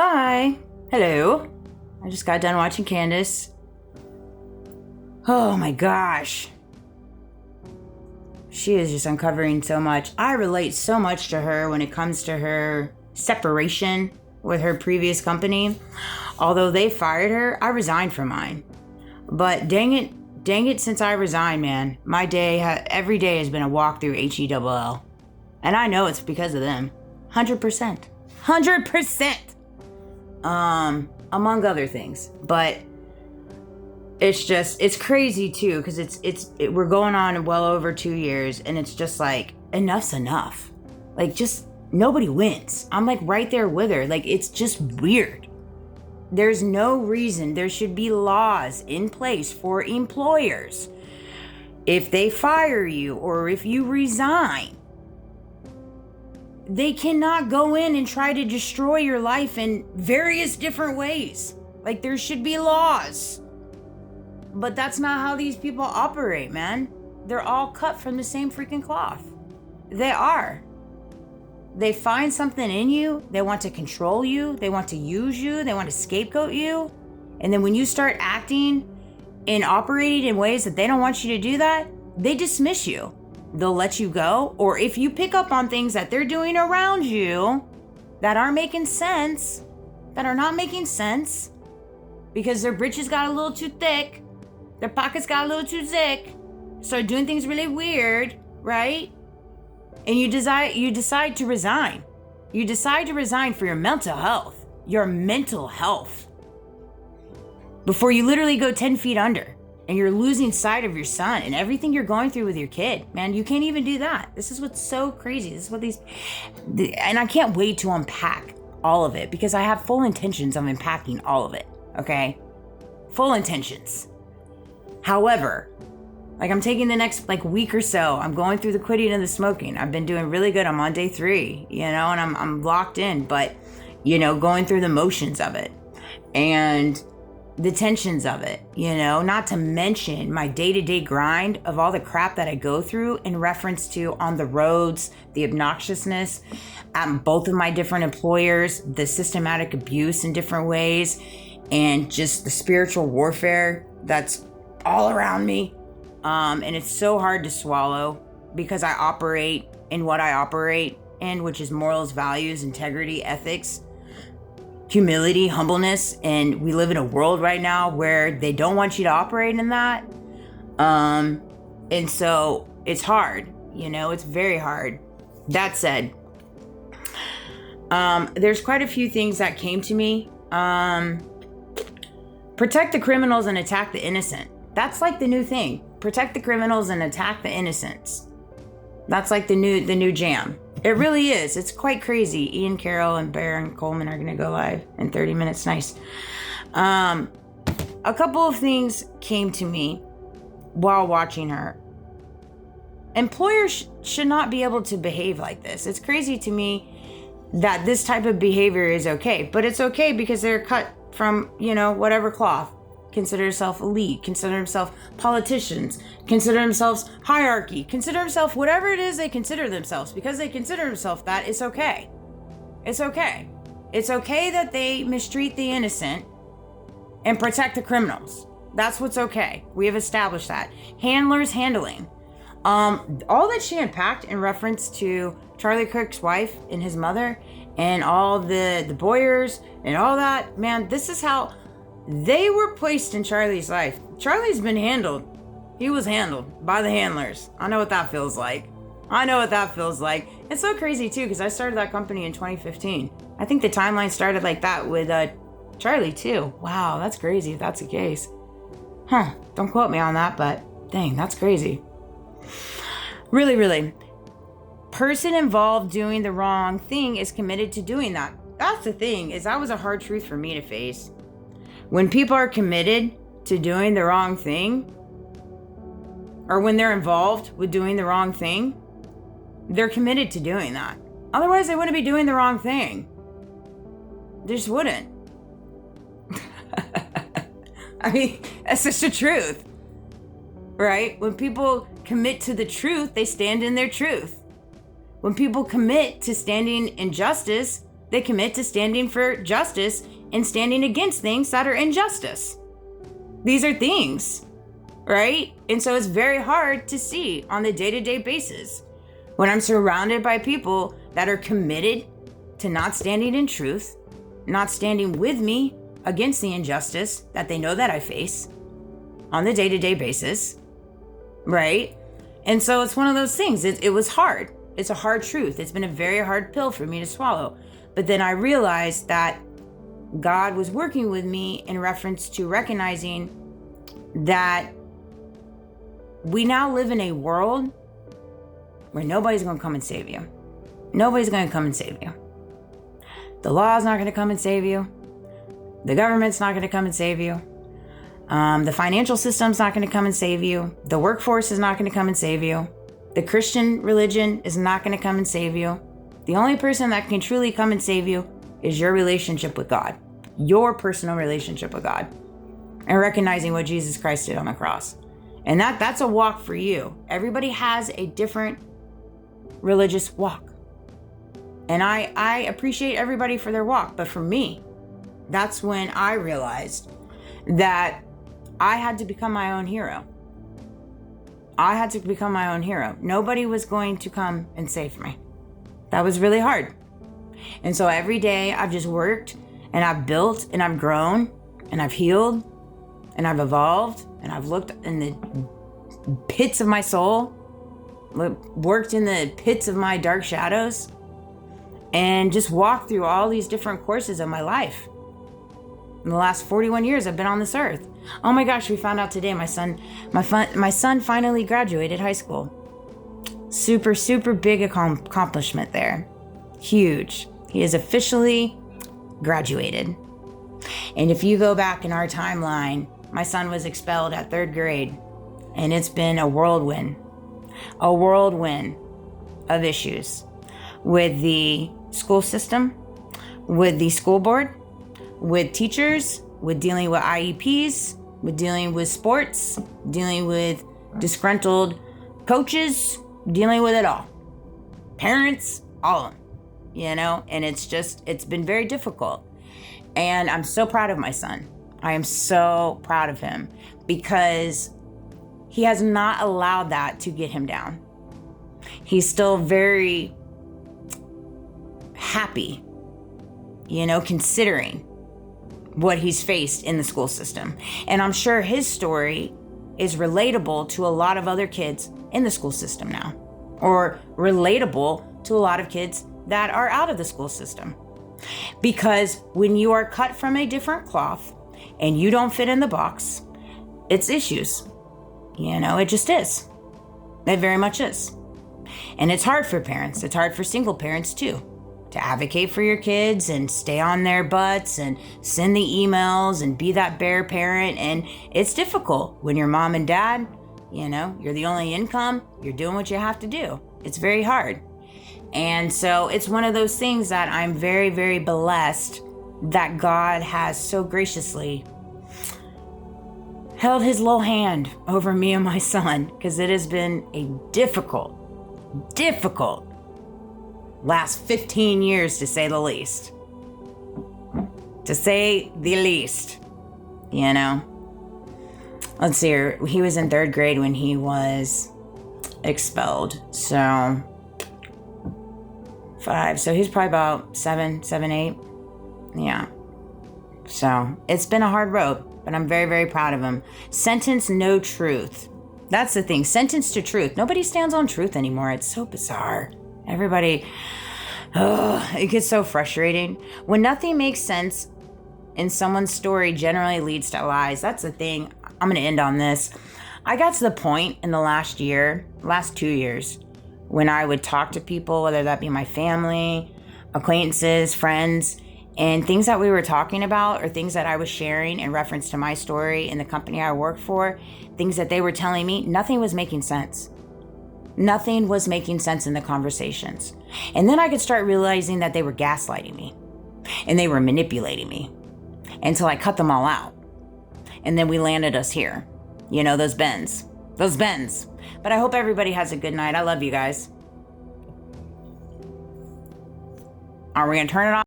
Hi. Hello. I just got done watching Candace. Oh my gosh. She is just uncovering so much. I relate so much to her when it comes to her separation with her previous company. Although they fired her, I resigned from mine. But dang it, since I resigned, man, my every day has been a walk through HELL. And I know it's because of them. 100%. 100%. Among other things. But it's crazy too, because we're going on well over 2 years, and it's just like, enough's enough. Like, just nobody wins. I'm like right there with her. Like, it's just weird. There's no reason there should be laws in place for employers. If they fire you or if you resign, they cannot go in and try to destroy your life in various different ways. Like, there should be laws. But that's not how these people operate, man. They're all cut from the same freaking cloth. They are. They find something in you. They want to control you. They want to use you. They want to scapegoat you. And then when you start acting and operating in ways that they don't want you to do that, they dismiss you. They'll let you go. Or if you pick up on things that they're doing around you that aren't making sense, that are not making sense, because their britches got a little too thick, their pockets got a little too thick, start doing things really weird, right? And you decide to resign. You decide to resign for your mental health. Your mental health. Before you literally go 10 feet under and you're losing sight of your son and everything you're going through with your kid. Man, you can't even do that. This is what's so crazy. This is what and I can't wait to unpack all of it, because I have full intentions of unpacking all of it, okay? Full intentions. However, like, I'm taking the next week or so. I'm going through the quitting and the smoking. I've been doing really good. I'm on day 3, and I'm locked in, but, going through the motions of it and the tensions of it, not to mention my day-to-day grind of all the crap that I go through in reference to on the roads, the obnoxiousness at both of my different employers, the systematic abuse in different ways, and just the spiritual warfare that's all around me. And it's so hard to swallow, because I operate in what I operate in, which is morals, values, integrity, ethics, humility, humbleness. And we live in a world right now where they don't want you to operate in that. And so it's hard, it's very hard. That said, there's quite a few things that came to me. Protect the criminals and attack the innocent. That's like the new thing. Protect the criminals and attack the innocents. That's like the new jam. It really is. It's quite crazy. Ian Carroll and Baron Coleman are going to go live in 30 minutes. Nice. A couple of things came to me while watching her. Employers should not be able to behave like this. It's crazy to me that this type of behavior is okay. But it's okay because they're cut from, whatever cloth. Consider yourself elite, consider themselves politicians, consider themselves hierarchy, consider themselves whatever it is they consider themselves. Because they consider themselves that, it's okay. It's okay. It's okay that they mistreat the innocent and protect the criminals. That's what's okay. We have established that. Handlers handling. All that she unpacked in reference to Charlie Kirk's wife and his mother and all the Boyers and all that, man, this is how they were placed in Charlie's life. Charlie's been handled. He was handled by the handlers. I know what that feels like. It's so crazy too, because I started that company in 2015. I think the timeline started like that with Charlie too. Wow, that's crazy if that's the case. Huh, don't quote me on that, but dang, that's crazy. Really, really. Person involved doing the wrong thing is committed to doing that. That's the thing, is that was a hard truth for me to face. When people are committed to doing the wrong thing, or when they're involved with doing the wrong thing, they're committed to doing that. Otherwise, they wouldn't be doing the wrong thing. They just wouldn't. I mean, that's just the truth, right? When people commit to the truth, they stand in their truth. When people commit to standing in justice, They commit to standing for justice and standing against things that are injustice. These are things, right? And so it's very hard to see on the day-to-day basis when I'm surrounded by people that are committed to not standing in truth, not standing with me against the injustice that they know that I face on the day-to-day basis, right? And so it's one of those things. It was hard. It's a hard truth. It's been a very hard pill for me to swallow. But then I realized that God was working with me in reference to recognizing that we now live in a world where nobody's going to come and save you. Nobody's going to come and save you. The law's not going to come and save you. The government's not going to come and save you. The financial system's not going to come and save you. The workforce is not going to come and save you. The Christian religion is not going to come and save you. The only person that can truly come and save you is your relationship with God, your personal relationship with God, and recognizing what Jesus Christ did on the cross. And that's a walk for you. Everybody has a different religious walk. And I appreciate everybody for their walk. But for me, that's when I realized that I had to become my own hero. I had to become my own hero. Nobody was going to come and save me. That was really hard. And so every day I've just worked and I've built and I've grown and I've healed and I've evolved and I've looked in the pits of my soul, worked in the pits of my dark shadows, and just walked through all these different courses of my life. In the last 41 years I've been on this earth. Oh my gosh, we found out today my son finally graduated high school. Super, super big accomplishment there. Huge. He is officially graduated. And if you go back in our timeline, my son was expelled at 3rd grade. And it's been a whirlwind of issues with the school system, with the school board, with teachers, with dealing with IEPs, with dealing with sports, dealing with disgruntled coaches, dealing with it all. Parents, all of them, and it's been very difficult. And I'm so proud of my son. I am so proud of him because he has not allowed that to get him down. He's still very happy, considering what he's faced in the school system. And I'm sure his story is relatable to a lot of other kids in the school system now, or relatable to a lot of kids that are out of the school system. Because when you are cut from a different cloth and you don't fit in the box, it's issues. It just is. It very much is. And it's hard for parents. It's hard for single parents too, to advocate for your kids and stay on their butts and send the emails and be that bear parent. And it's difficult when your mom and dad, you're the only income, you're doing what you have to do. It's very hard. And so it's one of those things that I'm very, very blessed that God has so graciously held his little hand over me and my son, because it has been a difficult last 15 years, to say the least. To say the least, Let's see here. He was in 3rd grade when he was expelled. So 5. So he's probably about 7, 8. Yeah. So it's been a hard road, but I'm very, very proud of him. Sentence no truth. That's the thing. Sentence to truth. Nobody stands on truth anymore. It's so bizarre. Everybody, it gets so frustrating. When nothing makes sense in someone's story, generally leads to lies. That's the thing. I'm going to end on this. I got to the point in the last 2 years, when I would talk to people, whether that be my family, acquaintances, friends, and things that we were talking about or things that I was sharing in reference to my story in the company I work for, things that they were telling me, nothing was making sense. Nothing was making sense in the conversations. And then I could start realizing that they were gaslighting me and they were manipulating me until I cut them all out. And then we landed us here. Those bends. But I hope everybody has a good night. I love you guys. Are we going to turn it off?